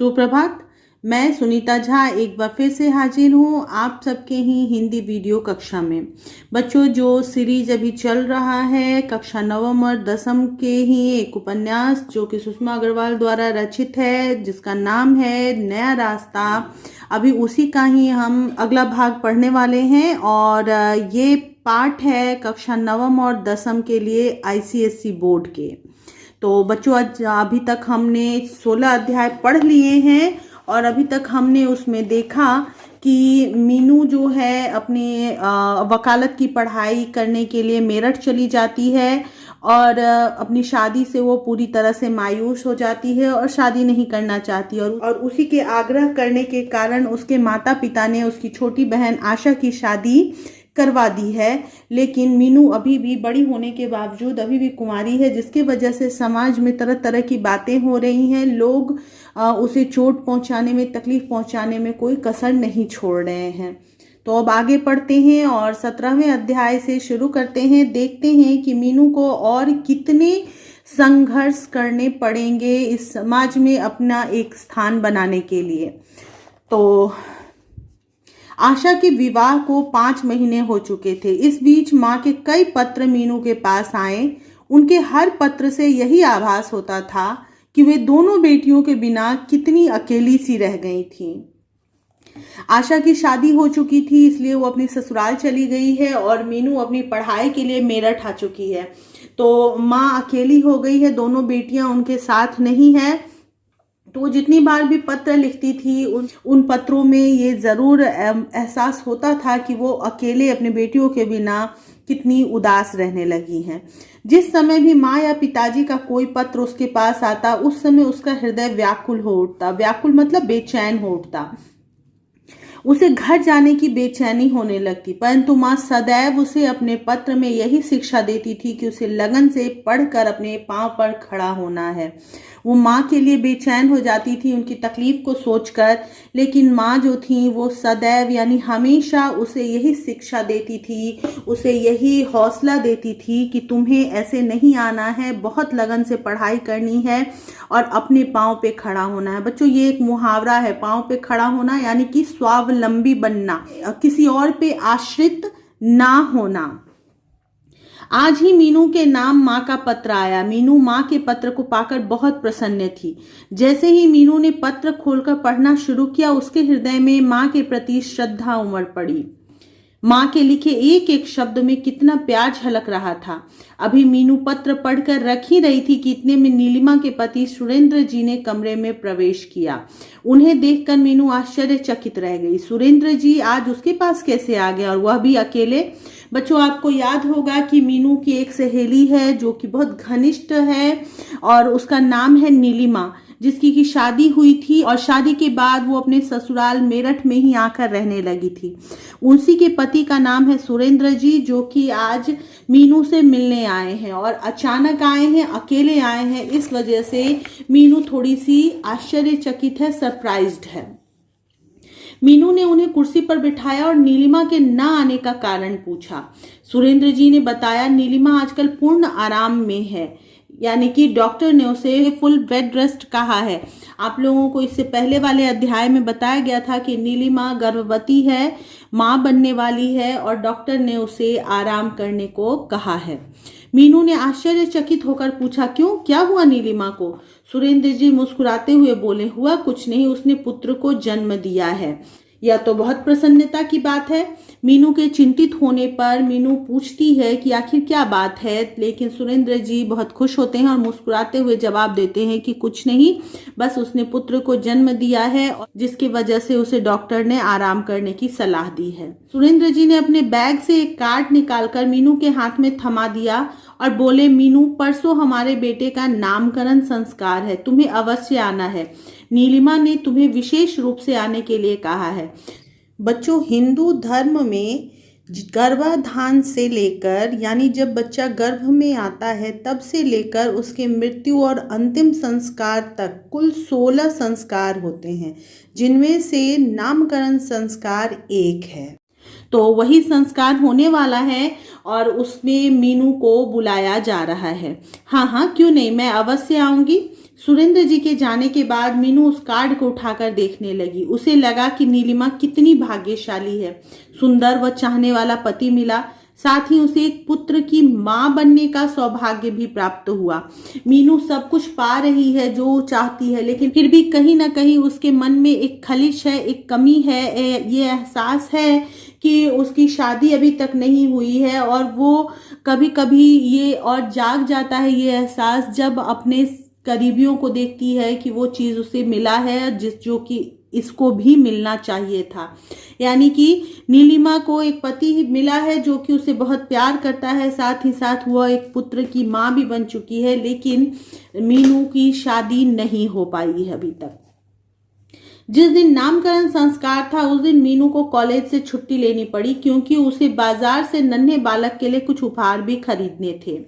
सुप्रभात। मैं सुनीता झा एक बार फिर से हाजिर हूँ आप सबके ही हिंदी वीडियो कक्षा में। बच्चों, जो सीरीज अभी चल रहा है कक्षा नवम और दसम के ही एक उपन्यास जो कि सुषमा अग्रवाल द्वारा रचित है, जिसका नाम है नया रास्ता, अभी उसी का ही हम अगला भाग पढ़ने वाले हैं। और ये पाठ है कक्षा नवम और दसम के लिए आईसीएसई बोर्ड के। तो बच्चों, आज अभी तक हमने 16 अध्याय पढ़ लिए हैं और अभी तक हमने उसमें देखा कि मीनू जो है अपने वकालत की पढ़ाई करने के लिए मेरठ चली जाती है और अपनी शादी से वो पूरी तरह से मायूस हो जाती है और शादी नहीं करना चाहती। और उसी के आग्रह करने के कारण उसके माता पिता ने उसकी छोटी बहन आशा की शादी करवा दी है। लेकिन मीनू अभी भी बड़ी होने के बावजूद अभी भी कुंवारी है, जिसके वजह से समाज में तरह तरह की बातें हो रही हैं। लोग उसे चोट पहुंचाने में, तकलीफ पहुंचाने में कोई कसर नहीं छोड़ रहे हैं। तो अब आगे पढ़ते हैं और 17वें अध्याय से शुरू करते हैं। देखते हैं कि मीनू को और कितने संघर्ष करने पड़ेंगे इस समाज में अपना एक स्थान बनाने के लिए। तो आशा के विवाह को 5 महीने हो चुके थे। इस बीच माँ के कई पत्र मीनू के पास आए। उनके हर पत्र से यही आभास होता था कि वे दोनों बेटियों के बिना कितनी अकेली सी रह गई थीं। आशा की शादी हो चुकी थी, इसलिए वो अपनी ससुराल चली गई है और मीनू अपनी पढ़ाई के लिए मेरठ आ चुकी है। तो माँ अकेली हो गई है, दोनों बेटियां उनके साथ नहीं है। तो वो जितनी बार भी पत्र लिखती थी उन पत्रों में ये ज़रूर एहसास होता था कि वो अकेले अपने बेटियों के बिना कितनी उदास रहने लगी हैं। जिस समय भी माँ या पिताजी का कोई पत्र उसके पास आता, उस समय उसका हृदय व्याकुल हो उठता। व्याकुल मतलब बेचैन हो उठता। उसे घर जाने की बेचैनी होने लगती, परंतु माँ सदैव उसे अपने पत्र में यही शिक्षा देती थी कि उसे लगन से पढ़कर अपने पांव पर खड़ा होना है। वो माँ के लिए बेचैन हो जाती थी उनकी तकलीफ को सोचकर, लेकिन माँ जो थी वो सदैव यानी हमेशा उसे यही शिक्षा देती थी, उसे यही हौसला देती थी कि तुम्हें ऐसे नहीं आना है, बहुत लगन से पढ़ाई करनी है और अपने पाँव पे खड़ा होना है। बच्चों, ये एक मुहावरा है, पाँव पे खड़ा होना यानी कि स्वावलंबी बनना, किसी और पे आश्रित ना होना। आज ही मीनू के नाम माँ का पत्र आया। मीनू माँ के पत्र को पाकर बहुत प्रसन्न थी। जैसे ही मीनू ने पत्र खोलकर पढ़ना शुरू किया, उसके हृदय में माँ के प्रति श्रद्धा उमड़ पड़ी। माँ के लिखे एक एक शब्द में कितना प्यार झलक रहा था। अभी मीनू पत्र पढ़कर रख ही रही थी कि इतने में नीलिमा के पति सुरेंद्र जी ने कमरे में प्रवेश किया। उन्हें देखकर मीनू आश्चर्यचकित रह गई। सुरेंद्र जी आज उसके पास कैसे आ गया, और वह भी अकेले? बच्चों, आपको याद होगा कि मीनू की एक सहेली है जो कि बहुत घनिष्ठ है और उसका नाम है नीलिमा, जिसकी की शादी हुई थी और शादी के बाद वो अपने ससुराल मेरठ में ही आकर रहने लगी थी। उसी के पति का नाम है सुरेंद्र जी, जो कि आज मीनू से मिलने आए हैं और अचानक आए हैं, अकेले आए हैं। इस वजह से मीनू थोड़ी सी आश्चर्यचकित है, सरप्राइज्ड है। मीनू ने उन्हें कुर्सी पर बिठाया और नीलिमा के न आने का कारण पूछा। सुरेंद्र जी ने बताया, नीलिमा आजकल पूर्ण आराम में है, यानी कि डॉक्टर ने उसे फुल बेड रेस्ट कहा है। आप लोगों को इससे पहले वाले अध्याय में बताया गया था कि नीलिमा गर्भवती है, माँ बनने वाली है और डॉक्टर ने उसे आराम करने को कहा है। मीनू ने आश्चर्यचकित होकर पूछा, क्यों, क्या हुआ नीलिमा को? सुरेंद्र जी मुस्कुराते हुए बोले, हुआ कुछ नहीं, उसने पुत्र को जन्म दिया है। यह तो बहुत प्रसन्नता की बात है। मीनू के चिंतित होने पर मीनू पूछती है कि आखिर क्या बात है, लेकिन सुरेंद्र जी बहुत खुश होते हैं और मुस्कुराते हुए जवाब देते हैं कि कुछ नहीं, बस उसने पुत्र को जन्म दिया है और जिसकी वजह से उसे डॉक्टर ने आराम करने की सलाह दी है। सुरेंद्र जी ने अपने बैग से एक कार्ड निकालकर मीनू के हाथ में थमा दिया और बोले, मीनू, परसों हमारे बेटे का नामकरण संस्कार है, तुम्हें अवश्य आना है। नीलिमा ने तुम्हें विशेष रूप से आने के लिए कहा है। बच्चों, हिंदू धर्म में गर्भाधान से लेकर यानी जब बच्चा गर्भ में आता है तब से लेकर उसके मृत्यु और अंतिम संस्कार तक कुल 16 संस्कार होते हैं, जिनमें से नामकरण संस्कार एक है। तो वही संस्कार होने वाला है और उसमें मीनू को बुलाया जा रहा है। हाँ हाँ, क्यों नहीं, मैं अवश्य आऊंगी। सुरेंद्र जी के जाने के बाद मीनू उस कार्ड को उठाकर देखने लगी। उसे लगा कि नीलिमा कितनी भाग्यशाली है। सुंदर व चाहने वाला पति मिला, साथ ही उसे एक पुत्र की मां बनने का सौभाग्य भी प्राप्त हुआ। मीनू सब कुछ पा रही है जो वो चाहती है, लेकिन फिर भी कहीं ना कहीं उसके मन में एक खलिश है, एक कमी है, ये एहसास है कि उसकी शादी अभी तक नहीं हुई है। और वो कभी कभी ये और जाग जाता है ये एहसास जब अपने करीबियों को देखती है कि वो चीज उसे मिला है जो कि इसको भी मिलना चाहिए था। यानी कि नीलिमा को एक पति मिला है जो कि उसे बहुत प्यार करता है, साथ ही साथ वह एक पुत्र की मां भी बन चुकी है, लेकिन मीनू की शादी नहीं हो पाई है अभी तक। जिस दिन नामकरण संस्कार था उस दिन मीनू को कॉलेज से छुट्टी लेनी पड़ी, क्योंकि उसे बाजार से नन्हे बालक के लिए कुछ उपहार भी खरीदने थे।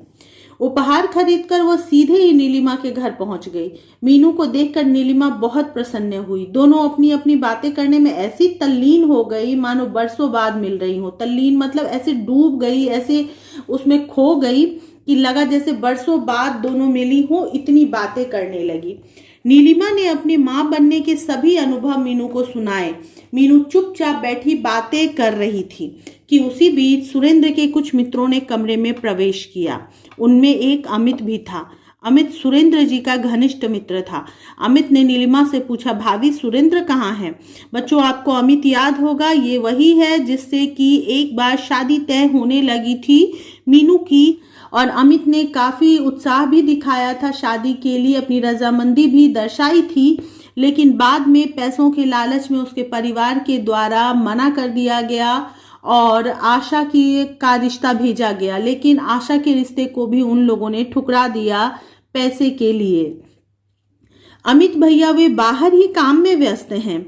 उपहार खरीदकर वह सीधे ही नीलिमा के घर पहुंच गई। मीनू को देखकर नीलिमा बहुत प्रसन्न हुई। दोनों अपनी अपनी बातें करने में ऐसी तल्लीन हो गई मानो बरसों बाद मिल रही हो। तल्लीन मतलब ऐसे डूब गई, ऐसे उसमें खो गई कि लगा जैसे बरसों बाद दोनों मिली हो, इतनी बातें करने लगी। नीलिमा ने अपनी मां बनने के सभी अनुभव मीनू को सुनाए। मीनू चुपचाप बैठी बातें कर रही थी कि उसी बीच सुरेंद्र के कुछ मित्रों ने कमरे में प्रवेश किया। उनमें एक अमित भी था। अमित सुरेंद्र जी का घनिष्ठ मित्र था। अमित ने नीलिमा से पूछा, भाभी सुरेंद्र कहाँ है? बच्चों, आपको अमित याद होगा, ये वही है जिससे कि एक बार शादी तय होने लगी थी मीनू की, और अमित ने काफी उत्साह भी दिखाया था शादी के लिए, अपनी रजामंदी भी दर्शाई थी, लेकिन बाद में पैसों के लालच में उसके परिवार के द्वारा मना कर दिया गया और आशा का रिश्ता भेजा गया। लेकिन आशा के रिश्ते को भी उन लोगों ने ठुकरा दिया पैसे के लिए। अमित भैया वे बाहर ही काम में व्यस्त हैं।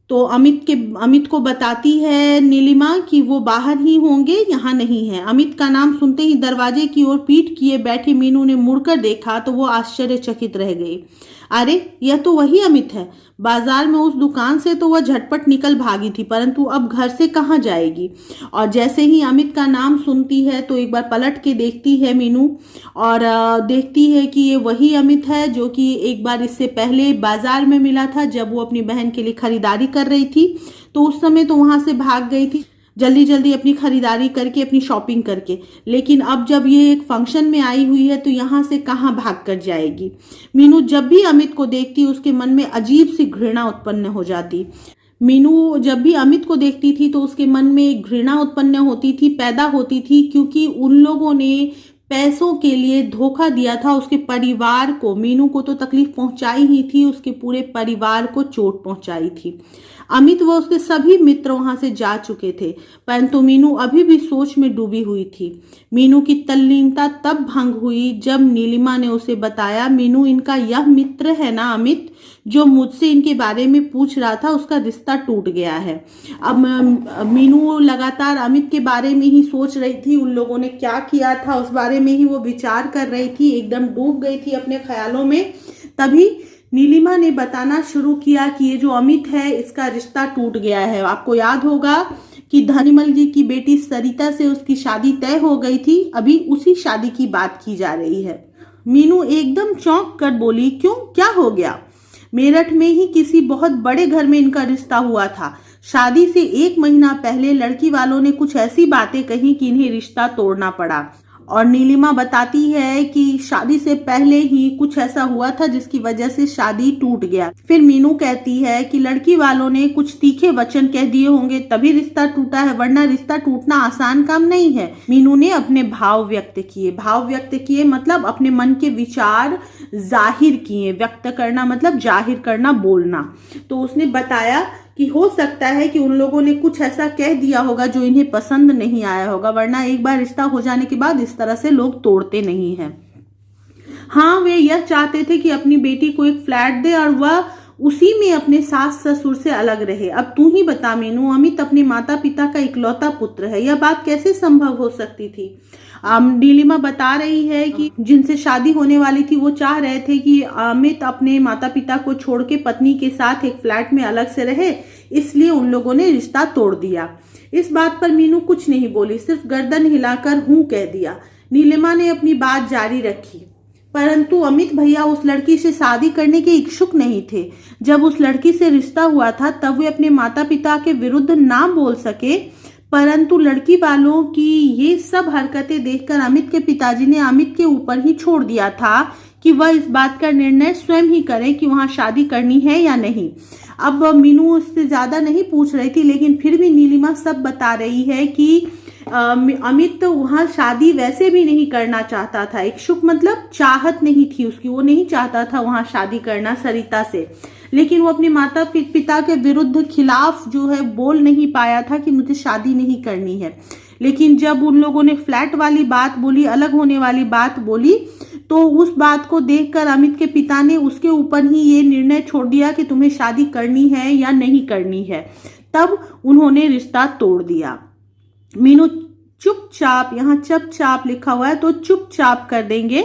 तो अमित को बताती है नीलिमा कि वो बाहर ही होंगे, यहाँ नहीं है। अमित का नाम सुनते ही दरवाजे की ओर पीठ किए बैठी मीनू ने मुड़कर देखा तो वो आश्चर्यचकित रह गई। अरे, यह तो वही अमित है। बाजार में उस दुकान से तो वह झटपट निकल भागी थी, परंतु अब घर से कहाँ जाएगी? और जैसे ही अमित का नाम सुनती है तो एक बार पलट के देखती है मीनू, और देखती है कि ये वही अमित है जो कि एक बार इससे पहले बाजार में मिला था जब वो अपनी बहन के लिए खरीदारी कर रही थी। तो उस समय तो वहां से भाग गई थी जल्दी जल्दी अपनी खरीदारी करके, अपनी शॉपिंग करके, लेकिन अब जब ये एक फंक्शन में आई हुई है तो यहाँ से कहाँ भाग कर जाएगी? मीनू जब भी अमित को देखती उसके मन में अजीब सी घृणा उत्पन्न हो जाती। मीनू जब भी अमित को देखती थी तो उसके मन में एक घृणा उत्पन्न होती थी, पैदा होती थी, क्योंकि उन लोगों ने पैसों के लिए धोखा दिया था उसके परिवार को। मीनू को तो तकलीफ पहुंचाई ही थी, उसके पूरे परिवार को चोट पहुंचाई थी। अमित व उसके सभी मित्र वहां से जा चुके थे, परंतु मीनू अभी भी सोच में डूबी हुई थी। मीनू की तल्लीनता तब भंग हुई जब नीलिमा ने उसे बताया, मीनू, इनका यह मित्र है ना अमित, जो मुझसे इनके बारे में पूछ रहा था, उसका रिश्ता टूट गया है। अब मीनू लगातार अमित के बारे में ही सोच रही थी, उन लोगों ने क्या किया था उस बारे में ही वो विचार कर रही थी, एकदम डूब गई थी अपने ख्यालों में। तभी नीलिमा ने बताना शुरू किया कि ये जो अमित है इसका रिश्ता टूट गया है। आपको याद होगा कि धनीमल जी की बेटी सरिता से उसकी शादी तय हो गई थी, अभी उसी शादी की बात की जा रही है। मीनू एकदम चौंक कर बोली, क्यों, क्या हो गया? मेरठ में ही किसी बहुत बड़े घर में इनका रिश्ता हुआ था। शादी से 1 महीना पहले लड़की वालों ने कुछ ऐसी बातें कही कि इन्हें रिश्ता तोड़ना पड़ा। और नीलिमा बताती है कि शादी से पहले ही कुछ ऐसा हुआ था जिसकी वजह से शादी टूट गया। फिर मीनू कहती है कि लड़की वालों ने कुछ तीखे वचन कह दिए होंगे तभी रिश्ता टूटा है, वरना रिश्ता टूटना आसान काम नहीं है। मीनू ने अपने भाव व्यक्त किए मतलब अपने मन के विचार जाहिर किए। व्यक्त करना मतलब जाहिर करना, बोलना। तो उसने बताया कि हो सकता है कि उन लोगों ने कुछ ऐसा कह दिया होगा जो इन्हें पसंद नहीं आया होगा, वरना एक बार रिश्ता हो जाने के बाद इस तरह से लोग तोड़ते नहीं हैं। हाँ, वे यह चाहते थे कि अपनी बेटी को एक फ्लैट दे और वह उसी में अपने सास ससुर से अलग रहे। अब तू ही बता मीनू, अमित अपने माता पिता का इकलौता पुत्र है, यह बात कैसे संभव हो सकती थी? नीलिमा बता रही है कि जिनसे शादी होने वाली थी वो चाह रहे थे कि अमित अपने माता पिता को छोड़ के पत्नी के साथ एक फ्लैट में अलग से रहे, इसलिए उन लोगों ने रिश्ता तोड़ दिया। इस बात पर मीनू कुछ नहीं बोली, सिर्फ गर्दन हिलाकर हूं कह दिया। नीलिमा ने अपनी बात जारी रखी, परंतु अमित भैया उस लड़की से शादी करने के इच्छुक नहीं थे। जब उस लड़की से रिश्ता हुआ था तब वे अपने माता पिता के विरुद्ध ना बोल सके, परंतु लड़की वालों की ये सब हरकतें देखकर अमित के पिताजी ने अमित के ऊपर ही छोड़ दिया था कि वह इस बात का निर्णय स्वयं ही करें कि वहां शादी करनी है या नहीं। अब मीनू उससे ज्यादा नहीं पूछ रही थी, लेकिन फिर भी नीलिमा सब बता रही है कि अमित वहां शादी वैसे भी नहीं करना चाहता था। इच्छुक मतलब चाहत नहीं थी उसकी, वो नहीं चाहता था वहां शादी करना सरिता से, लेकिन वो अपने माता पिता के विरुद्ध खिलाफ जो है बोल नहीं पाया था कि मुझे शादी नहीं करनी है। लेकिन जब उन लोगों ने फ्लैट वाली बात बोली, अलग होने वाली बात बोली, तो उस बात को देखकर अमित के पिता ने उसके ऊपर ही ये निर्णय छोड़ दिया कि तुम्हें शादी करनी है या नहीं करनी है। तब उन्होंने रिश्ता तोड़ दिया। मीनू चुपचाप, यहाँ चुपचाप लिखा हुआ है तो चुपचाप कर देंगे।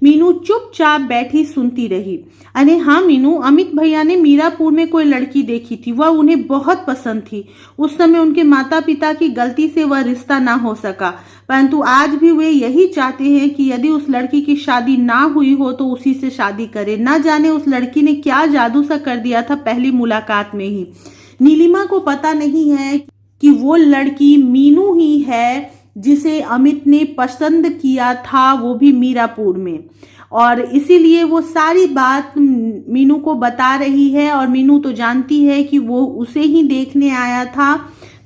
मीनू चुपचाप बैठी सुनती रही। अरे हाँ मीनू, अमित भैया ने मीरापुर में कोई लड़की देखी थी, वह उन्हें बहुत पसंद थी। उस समय उनके माता पिता की गलती से वह रिश्ता ना हो सका, परंतु आज भी वे यही चाहते हैं कि यदि उस लड़की की शादी ना हुई हो तो उसी से शादी करे। ना जाने उस लड़की ने क्या जादू सा कर दिया था पहली मुलाकात में ही। नीलिमा को पता नहीं है कि वो लड़की मीनू ही है जिसे अमित ने पसंद किया था, वो भी मीरापुर में, और इसीलिए वो सारी बात मीनू को बता रही है। और मीनू तो जानती है कि वो उसे ही देखने आया था,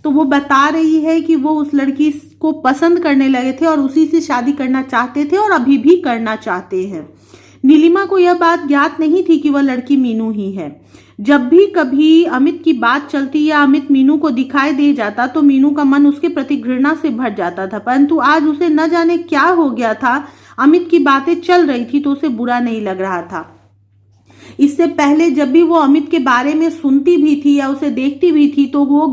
तो वो बता रही है कि वो उस लड़की को पसंद करने लगे थे और उसी से शादी करना चाहते थे और अभी भी करना चाहते हैं। नीलिमा को यह बात ज्ञात नहीं थी कि वह लड़की मीनू ही है। जब भी कभी अमित की बात चलती या अमित मीनू को दिखाई दे जाता तो मीनू का मन उसके प्रति घृणा से भर जाता था, परंतु आज उसे न जाने क्या हो गया था। अमित की बातें चल रही थी तो उसे बुरा नहीं लग रहा था। इससे पहले जब भी वो अमित के बारे में सुनती भी थी या उसे देखती भी थी तो वो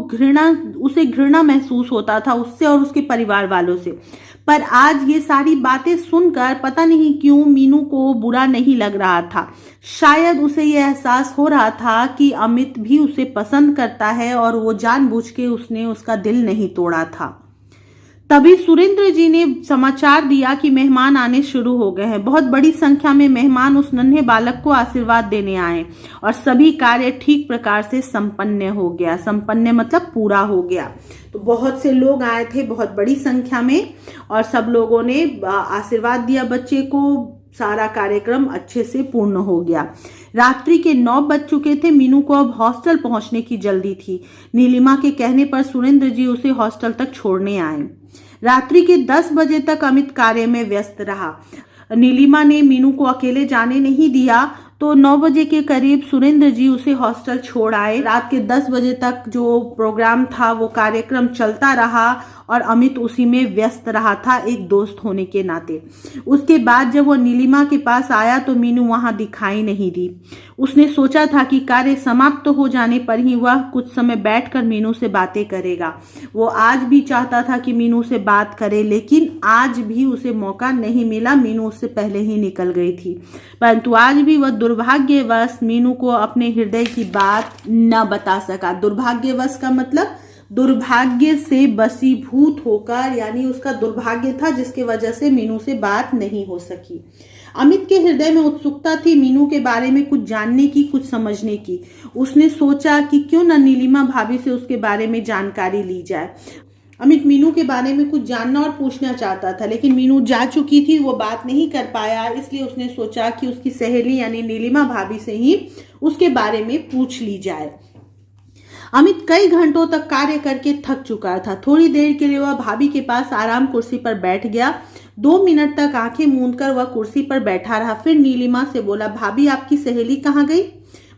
उसे घृणा महसूस होता था उससे और उसके परिवार वालों से। पर आज ये सारी बातें सुनकर पता नहीं क्यों मीनू को बुरा नहीं लग रहा था। शायद उसे यह एहसास हो रहा था कि अमित भी उसे पसंद करता है और वो जानबूझ के उसने उसका दिल नहीं तोड़ा था। तभी सुरेंद्र जी ने समाचार दिया कि मेहमान आने शुरू हो गए हैं। बहुत बड़ी संख्या में मेहमान उस नन्हे बालक को आशीर्वाद देने आए और सभी कार्य ठीक प्रकार से संपन्न हो गया। संपन्न मतलब पूरा हो गया। तो बहुत से लोग आए थे, बहुत बड़ी संख्या में, और सब लोगों ने आशीर्वाद दिया बच्चे को। सारा कार्यक्रम अच्छे से पूर्ण हो गया। रात्रि के 9 बज चुके थे। मीनू को अब हॉस्टल पहुंचने की जल्दी थी। नीलिमा के कहने पर सुरेंद्र जी उसे हॉस्टल तक छोड़ने आए। रात्रि के 10 बजे तक अमित कार्य में व्यस्त रहा। नीलिमा ने मीनू को अकेले जाने नहीं दिया, तो 9 बजे के करीब सुरेंद्र जी उसे हॉस्टल छोड़ आए। रात के 10 बजे तक जो प्रोग्राम था वो कार्यक्रम चलता रहा और अमित उसी में व्यस्त रहा था एक दोस्त होने के नाते। उसके बाद जब वो नीलिमा के पास आया तो मीनू वहां दिखाई नहीं दी। उसने सोचा था कि कार्य समाप्त हो जाने पर ही वह कुछ समय बैठकर मीनू से बातें करेगा। वो आज भी चाहता था कि मीनू से बात करे, लेकिन आज भी उसे मौका नहीं मिला। मीनू उससे पहले ही निकल गई थी, परंतु आज भी वह दुर्भाग्यवश मीनू को अपने हृदय की बात न बता सका। दुर्भाग्यवश का मतलब दुर्भाग्य से बसीभूत होकर, यानी उसका दुर्भाग्य था जिसकी वजह से मीनू से बात नहीं हो सकी। अमित के हृदय में उत्सुकता थी मीनू के बारे में कुछ जानने की, कुछ समझने की। उसने सोचा कि क्यों न नीलिमा भाभी से उसके बारे में जानकारी ली जाए। अमित मीनू के बारे में कुछ जानना और पूछना चाहता था, लेकिन मीनू जा चुकी थी, वो बात नहीं कर पाया। इसलिए उसने सोचा कि उसकी सहेली यानी नीलिमा भाभी से ही उसके बारे में पूछ ली जाए। अमित कई घंटों तक कार्य करके थक चुका था। थोड़ी देर के लिए वह भाभी के पास आराम कुर्सी पर बैठ गया। 2 मिनट तक आंखें मूंदकर वह कुर्सी पर बैठा रहा। फिर नीलिमा से बोला, भाभी आपकी सहेली कहाँ गई?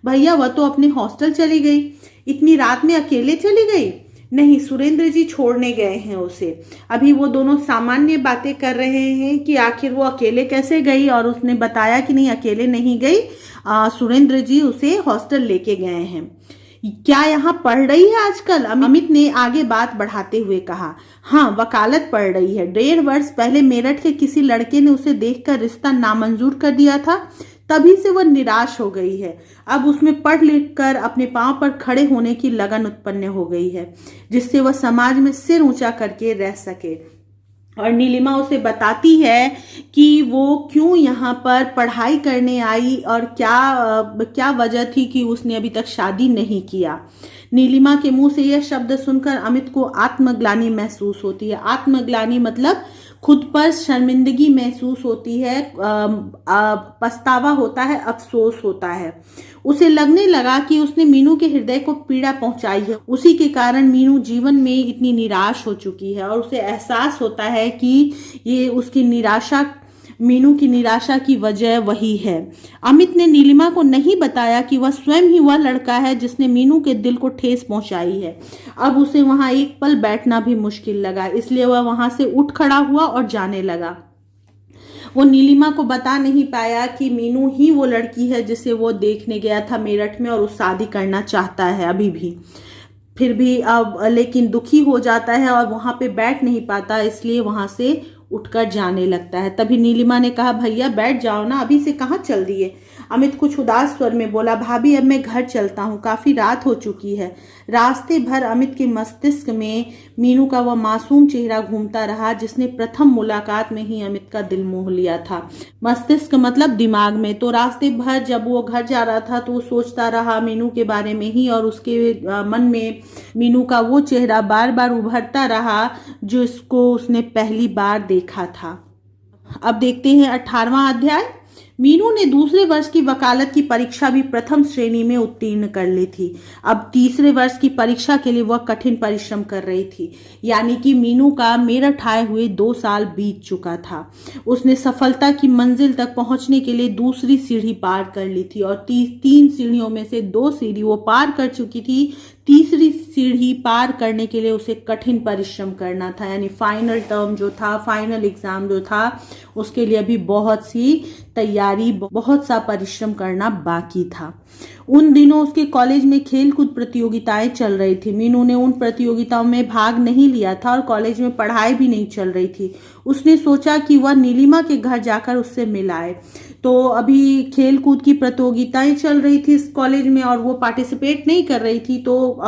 भैया वह तो अपने हॉस्टल चली गई। इतनी रात में अकेले चली गई? नहीं, सुरेंद्र जी छोड़ने गए हैं उसे। अभी वो दोनों सामान्य बातें कर रहे हैं कि आखिर वो अकेले कैसे गई, और उसने बताया कि नहीं अकेले नहीं गई, सुरेंद्र जी उसे हॉस्टल लेके गए हैं। क्या यहाँ पढ़ रही है आजकल? अमित ने आगे बात बढ़ाते हुए कहा। हाँ, वकालत पढ़ रही है। 1.5 वर्ष पहले मेरठ के किसी लड़के ने उसे देखकर रिश्ता नामंजूर कर दिया था, तभी से वह निराश हो गई है। अब उसमें पढ़ लिख कर अपने पांव पर खड़े होने की लगन उत्पन्न हो गई है, जिससे वह समाज में सिर ऊंचा करके रह सके और नीलिमा उसे बताती है कि वो क्यों यहाँ पर पढ़ाई करने आई और क्या वजह थी कि उसने अभी तक शादी नहीं किया। नीलिमा के मुंह से यह शब्द सुनकर अमित को आत्मग्लानि महसूस होती है। आत्मग्लानि मतलब खुद पर शर्मिंदगी महसूस होती है, पछतावा होता है, अफसोस होता है। उसे लगने लगा कि उसने मीनू के हृदय को पीड़ा पहुंचाई है, उसी के कारण मीनू जीवन में इतनी निराश हो चुकी है और उसे एहसास होता है कि ये उसकी निराशा, मीनू की निराशा की वजह वही है। अमित ने नीलिमा को नहीं बताया कि वह स्वयं ही वह लड़का है जिसने मीनू के दिल को ठेस पहुंचाई है। अब उसे वहां एक पल बैठना भी मुश्किल लगा, इसलिए वह वहां से उठ खड़ा हुआ और जाने लगा। वो नीलिमा को बता नहीं पाया कि मीनू ही वो लड़की है जिसे वो देखने गया था मेरठ में और उस शादी करना चाहता है अभी भी। फिर भी अब लेकिन दुखी हो जाता है और वहां पे बैठ नहीं पाता, इसलिए वहां से उठकर जाने लगता है। तभी नीलिमा ने कहा, भैया बैठ जाओ ना, अभी से कहाँ चल दिए। अमित कुछ उदास स्वर में बोला, भाभी अब मैं घर चलता हूँ, काफी रात हो चुकी है। रास्ते भर अमित के मस्तिष्क में मीनू का वह मासूम चेहरा घूमता रहा जिसने प्रथम मुलाकात में ही अमित का दिल मोह लिया था। मस्तिष्क मतलब दिमाग में। तो रास्ते भर जब वो घर जा रहा था तो वो सोचता रहा मीनू के बारे में ही और उसके मन में मीनू का वो चेहरा बार बार उभरता रहा जो इसको उसने पहली बार देखा था। अब देखते हैं 18वां अध्याय। मीनू ने दूसरे वर्ष की वकालत की परीक्षा भी प्रथम श्रेणी में उत्तीर्ण कर ली थी। अब तीसरे वर्ष की परीक्षा के लिए वह कठिन परिश्रम कर रही थी, यानी कि मीनू का मेरठ आए हुए 2 साल बीत चुका था। उसने सफलता की मंजिल तक पहुंचने के लिए दूसरी सीढ़ी पार कर ली थी और 3 सीढ़ियों में से 2 सीढ़ी वो पार कर चुकी थी। तीसरी सीढ़ी पार करने के लिए उसे कठिन परिश्रम करना था, यानी फाइनल टर्म जो था, फाइनल एग्जाम जो था, उसके लिए अभी बहुत सी तैयारी, बहुत सा परिश्रम करना बाकी था। उन दिनों उसके कॉलेज में खेलकूद प्रतियोगिताएं चल रही थी। मीनू ने उन प्रतियोगिताओं में भाग नहीं लिया था और कॉलेज में पढ़ाई भी नहीं चल रही थी। उसने सोचा कि वह नीलिमा के घर जाकर उससे मिलाए। तो अभी खेलकूद की प्रतियोगिताएं चल रही थी इस कॉलेज में और वो पार्टिसिपेट नहीं कर रही थी, तो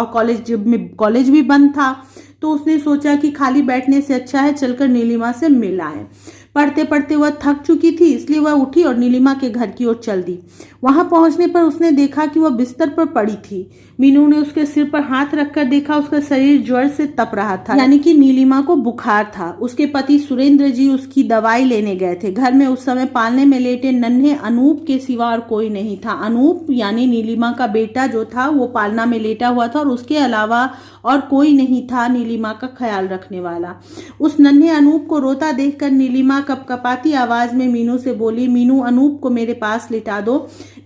कॉलेज भी बंद था। तो उसने सोचा कि खाली बैठने से अच्छा है चलकर नीलिमा से मिल आए। पढ़ते पढ़ते वह थक चुकी थी, इसलिए वह उठी और नीलिमा के घर की ओर चल दी। वहां पहुंचने पर उसने देखा कि वह बिस्तर पर पड़ी थी। मीनू ने उसके सिर पर हाथ रखकर देखा, उसका शरीर ज्वर से तप रहा था, यानी कि नीलिमा को बुखार था। उसके पति सुरेंद्र जी उसकी दवाई लेने गए थे। घर में उस समय पालने में लेटे नन्हे अनूप के सिवा और कोई नहीं था। अनूप यानी नीलिमा का बेटा जो था वो पालना में लेटा हुआ था और उसके अलावा और कोई नहीं था नीलिमा का ख्याल रखने वाला। उस नन्हे अनूप को रोता देखकर नीलिमा कपकपाती आवाज में मीनू से बोली, मीनू अनूप को मेरे पास लिटा दो।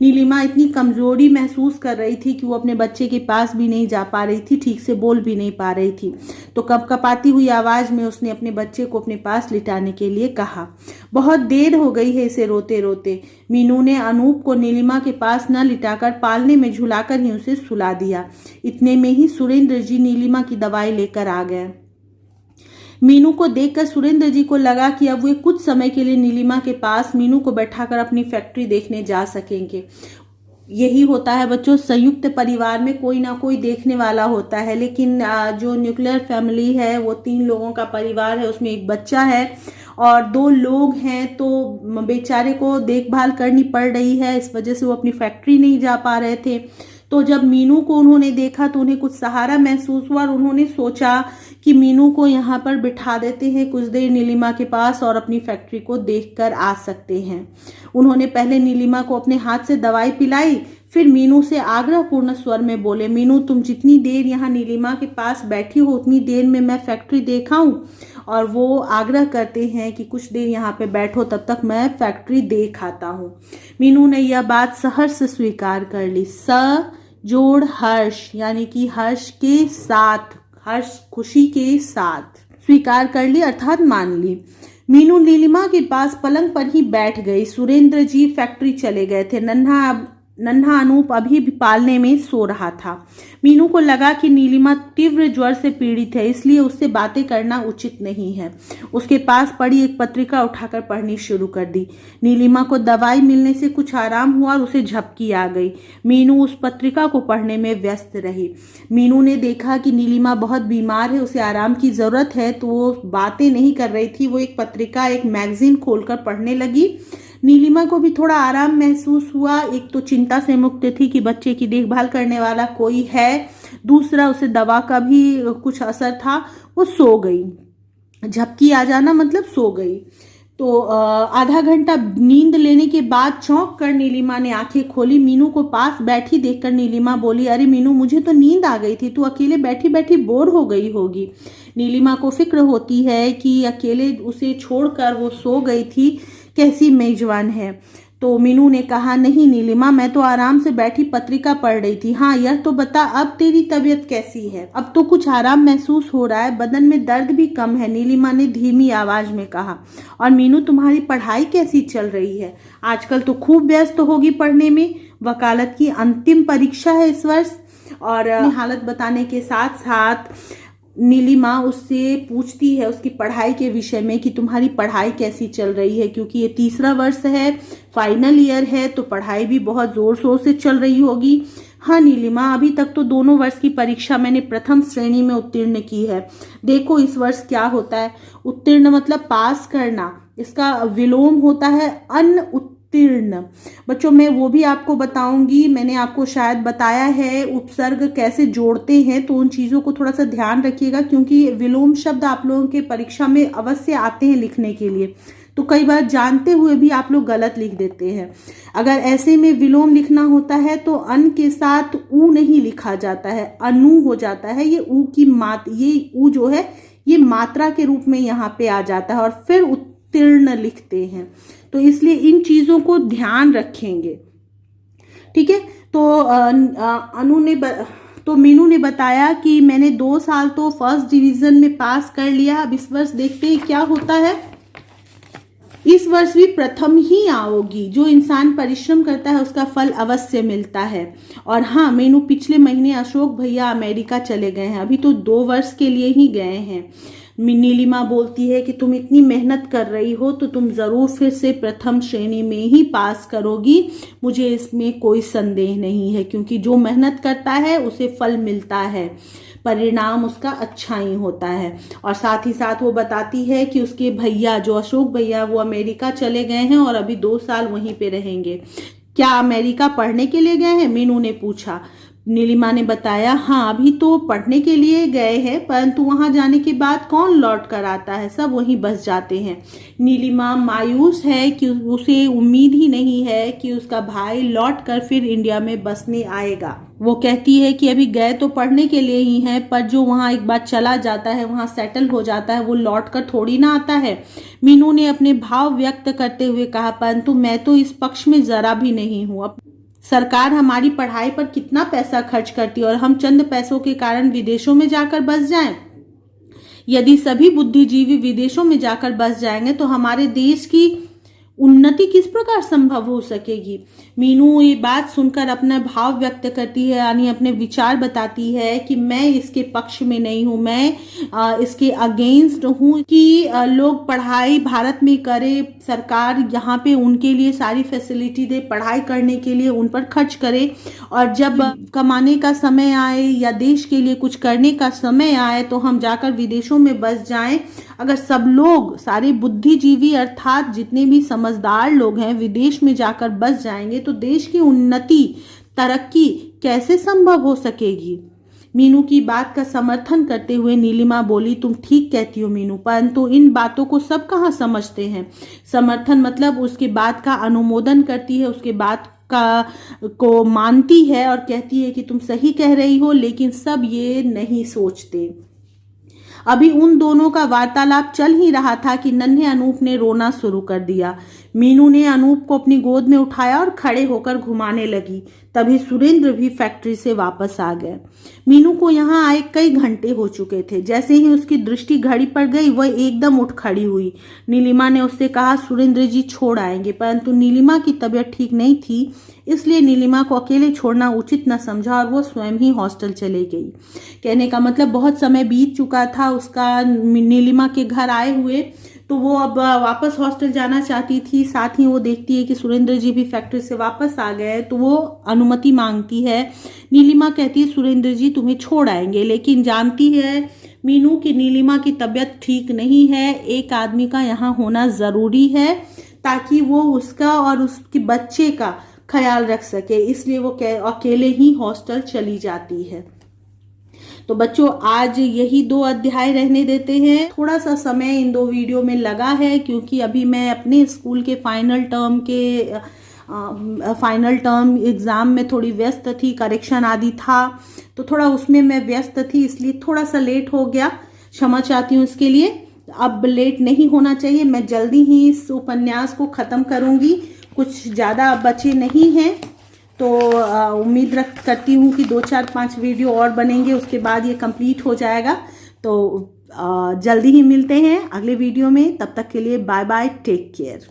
नीलिमा इतनी कमजोरी महसूस कर रही थी कि वो अपने बच्चे के पास भी नहीं जा पा रही थी, ठीक से बोल भी नहीं पा रही थी। तो कपकपाती हुई आवाज में उसने अपने बच्चे को अपने पास लिटाने के लिए कहा। बहुत देर हो गई है इसे रोते रोते। मीनू ने अनूप को नीलिमा के पास न लिटाकर पालने में झुलाकर ही उसे सुला दिया। इतने में ही सुरेंद्र जी नीलिमा की दवाई लेकर आ गए। मीनू को देखकर सुरेंद्र जी को लगा कि अब वे कुछ समय के लिए नीलिमा के पास मीनू को बैठाकर अपनी फैक्ट्री देखने जा सकेंगे। यही होता है बच्चों, संयुक्त परिवार में कोई ना कोई देखने वाला होता है, लेकिन जो न्यूक्लियर फैमिली है वो 3 लोगों का परिवार है, उसमें एक बच्चा है और 2 लोग हैं, तो बेचारे को देखभाल करनी पड़ रही है। इस वजह से वो अपनी फैक्ट्री नहीं जा पा रहे थे। तो जब मीनू को उन्होंने देखा तो उन्हें कुछ सहारा महसूस हुआ और उन्होंने सोचा कि मीनू को यहाँ पर बिठा देते हैं कुछ देर नीलिमा के पास और अपनी फैक्ट्री को देखकर आ सकते हैं। उन्होंने पहले नीलिमा को अपने हाथ से दवाई पिलाई, फिर मीनू से आग्रहपूर्ण स्वर में बोले, मीनू तुम जितनी देर यहाँ नीलिमा के पास बैठी हो उतनी देर में मैं फैक्ट्री देखाऊं। और वो आग्रह करते हैं कि कुछ देर यहाँ पे बैठो, तब तक मैं फैक्ट्री देख आता हूँ। मीनू ने यह बात सहर्ष स्वीकार कर ली। जोड़ हर्ष यानी कि हर्ष के साथ, हर्ष खुशी के साथ स्वीकार कर ली अर्थात मान ली। मीनू नीलिमा के पास पलंग पर ही बैठ गई। सुरेंद्र जी फैक्ट्री चले गए थे। नन्हा नन्हा अनूप अभी भी पालने में सो रहा था। मीनू को लगा कि नीलिमा तीव्र ज्वर से पीड़ित है, इसलिए उससे बातें करना उचित नहीं है। उसके पास पड़ी एक पत्रिका उठाकर पढ़नी शुरू कर दी। नीलिमा को दवाई मिलने से कुछ आराम हुआ और उसे झपकी आ गई। मीनू उस पत्रिका को पढ़ने में व्यस्त रही। मीनू ने देखा कि नीलिमा बहुत बीमार है, उसे आराम की जरूरत है, तो वो बातें नहीं कर रही थी। वो एक पत्रिका, एक मैगजीन खोलकर पढ़ने लगी। नीलिमा को भी थोड़ा आराम महसूस हुआ। एक तो चिंता से मुक्त थी कि बच्चे की देखभाल करने वाला कोई है, दूसरा उसे दवा का भी कुछ असर था। वो सो गई। झपकी आ जाना मतलब सो गई। तो आधा घंटा नींद लेने के बाद चौंक कर नीलिमा ने आंखें खोली। मीनू को पास बैठी देखकर नीलिमा बोली, अरे मीनू, मुझे तो नींद आ गई थी, तू अकेले बैठी बैठी बोर हो गई होगी। नीलिमा को फिक्र होती है कि अकेले उसे छोड़कर वो सो गई थी, कैसी मेजबान है। तो मीनू ने कहा, नहीं नीलिमा, मैं तो आराम से बैठी पत्रिका पढ़ रही थी। हाँ, यह तो बता, अब तेरी तबीयत कैसी है? अब तो कुछ आराम महसूस हो रहा है, बदन में दर्द भी कम है, नीलिमा ने धीमी आवाज में कहा। और मीनू, तुम्हारी पढ़ाई कैसी चल रही है? आजकल तो खूब व्यस्त होगी पढ़ने में, वकालत की अंतिम परीक्षा है इस वर्ष। और हालत बताने के साथ साथ नीलिमा उससे पूछती है उसकी पढ़ाई के विषय में कि तुम्हारी पढ़ाई कैसी चल रही है, क्योंकि ये तीसरा वर्ष है, फाइनल ईयर है, तो पढ़ाई भी बहुत जोर शोर से चल रही होगी। हाँ नीलिमा, अभी तक तो दोनों वर्ष की परीक्षा मैंने प्रथम श्रेणी में उत्तीर्ण की है। देखो इस वर्ष क्या होता है। उत्तीर्ण मतलब पास करना, इसका विलोम होता है अनउत्तीर्ण। बच्चों, मैं वो भी आपको बताऊंगी। मैंने आपको शायद बताया है उपसर्ग कैसे जोड़ते हैं, तो उन चीज़ों को थोड़ा सा ध्यान रखिएगा, क्योंकि विलोम शब्द आप लोगों के परीक्षा में अवश्य आते हैं लिखने के लिए। तो कई बार जानते हुए भी आप लोग गलत लिख देते हैं। अगर ऐसे में विलोम लिखना होता है तो अन के साथ ऊ नहीं लिखा जाता है, अनु हो जाता है। ये ऊ की ये ऊ जो है ये मात्रा के रूप में यहाँ पे आ जाता है, और फिर उत्तीर्ण लिखते हैं। तो इसलिए इन चीजों को ध्यान रखेंगे, ठीक है। तो मीनू ने बताया कि मैंने 2 साल तो फर्स्ट डिवीजन में पास कर लिया, अब इस वर्ष देखते हैं क्या होता है। इस वर्ष भी प्रथम ही आओगी। जो इंसान परिश्रम करता है उसका फल अवश्य मिलता है। और हाँ मीनू, पिछले महीने अशोक भैया अमेरिका चले गए हैं, अभी तो 2 वर्ष के लिए ही गए हैं। नीलिमा बोलती है कि तुम इतनी मेहनत कर रही हो तो तुम जरूर फिर से प्रथम श्रेणी में ही पास करोगी, मुझे इसमें कोई संदेह नहीं है, क्योंकि जो मेहनत करता है उसे फल मिलता है, परिणाम उसका अच्छा ही होता है। और साथ ही साथ वो बताती है कि उसके भैया जो अशोक भैया वो अमेरिका चले गए हैं और अभी 2 साल वहीं पे रहेंगे। क्या अमेरिका पढ़ने के लिए गए हैं? मीनू ने पूछा। नीलिमा ने बताया, हाँ अभी तो पढ़ने के लिए गए हैं, परंतु वहां जाने के बाद कौन लौट कर आता है, सब वहीं बस जाते हैं। नीलिमा मायूस है कि उसे उम्मीद ही नहीं है कि उसका भाई लौट कर फिर इंडिया में बसने आएगा। वो कहती है कि अभी गए तो पढ़ने के लिए ही हैं, पर जो वहाँ एक बार चला जाता है, वहाँ सेटल हो जाता है, वो लौट कर थोड़ी ना आता है। मीनू ने अपने भाव व्यक्त करते हुए कहा, परंतु मैं तो इस पक्ष में जरा भी नहीं हूँ। सरकार हमारी पढ़ाई पर कितना पैसा खर्च करती है और हम चंद पैसों के कारण विदेशों में जाकर बस जाएं। यदि सभी बुद्धिजीवी विदेशों में जाकर बस जाएंगे तो हमारे देश की उन्नति किस प्रकार संभव हो सकेगी। मीनू ये बात सुनकर अपना भाव व्यक्त करती है, यानी अपने विचार बताती है कि मैं इसके पक्ष में नहीं हूँ, मैं इसके अगेंस्ट हूँ कि लोग पढ़ाई भारत में करे, सरकार यहाँ पे उनके लिए सारी फैसिलिटी दे, पढ़ाई करने के लिए उन पर खर्च करे, और जब कमाने का समय आए या देश के लिए कुछ करने का समय आए तो हम जाकर विदेशों में बस जाएं। अगर सब लोग, सारे बुद्धिजीवी अर्थात जितने भी समझदार लोग हैं विदेश में जाकर बस जाएंगे तो देश की उन्नति, तरक्की कैसे संभव हो सकेगी। मीनू की बात का समर्थन करते हुए नीलिमा बोली, तुम ठीक कहती हो मीनू, परंतु इन बातों को सब कहाँ समझते हैं। समर्थन मतलब उसके बात का अनुमोदन करती है, उसके बात को मानती है और कहती है कि तुम सही कह रही हो, लेकिन सब ये नहीं सोचते। अभी उन दोनों का वार्तालाप चल ही रहा था कि नन्हे अनूप ने रोना शुरू कर दिया। मीनू ने अनूप को अपनी गोद में उठाया और खड़े होकर घुमाने लगी। तभी सुरेंद्र भी फैक्ट्री से वापस आ गए। मीनू को यहाँ आए कई घंटे हो चुके थे। जैसे ही उसकी दृष्टि घड़ी पर गई वह एकदम उठ खड़ी हुई। नीलिमा ने उससे कहा, सुरेंद्र जी छोड़ आएंगे, परंतु नीलिमा की तबीयत ठीक नहीं थी, इसलिए नीलिमा को अकेले छोड़ना उचित न समझा और वो स्वयं ही हॉस्टल चले गई। कहने का मतलब बहुत समय बीत चुका था उसका नीलिमा के घर आए हुए, तो वो अब वापस हॉस्टल जाना चाहती थी। साथ ही वो देखती है कि सुरेंद्र जी भी फैक्ट्री से वापस आ गए, तो वो अनुमति मांगती है। नीलिमा कहती है सुरेंद्र जी तुम्हें छोड़ आएंगे, लेकिन जानती है मीनू की नीलिमा की तबीयत ठीक नहीं है, एक आदमी का यहाँ होना ज़रूरी है ताकि वो उसका और उसके बच्चे का ख्याल रख सके, इसलिए वो अकेले ही हॉस्टल चली जाती है। तो बच्चों आज यही 2 अध्याय रहने देते हैं। थोड़ा सा समय इन 2 वीडियो में लगा है क्योंकि अभी मैं अपने स्कूल के फाइनल टर्म एग्ज़ाम में थोड़ी व्यस्त थी, करेक्शन आदि था, तो थोड़ा उसमें मैं व्यस्त थी, इसलिए थोड़ा सा लेट हो गया। क्षमा चाहती हूँ इसके लिए। अब लेट नहीं होना चाहिए, मैं जल्दी ही इस उपन्यास को ख़त्म करूँगी, कुछ ज़्यादा बचे नहीं हैं। तो उम्मीद करती हूँ कि 2, 4, 5 वीडियो और बनेंगे, उसके बाद ये कंप्लीट हो जाएगा। तो जल्दी ही मिलते हैं अगले वीडियो में, तब तक के लिए बाय बाय, टेक केयर।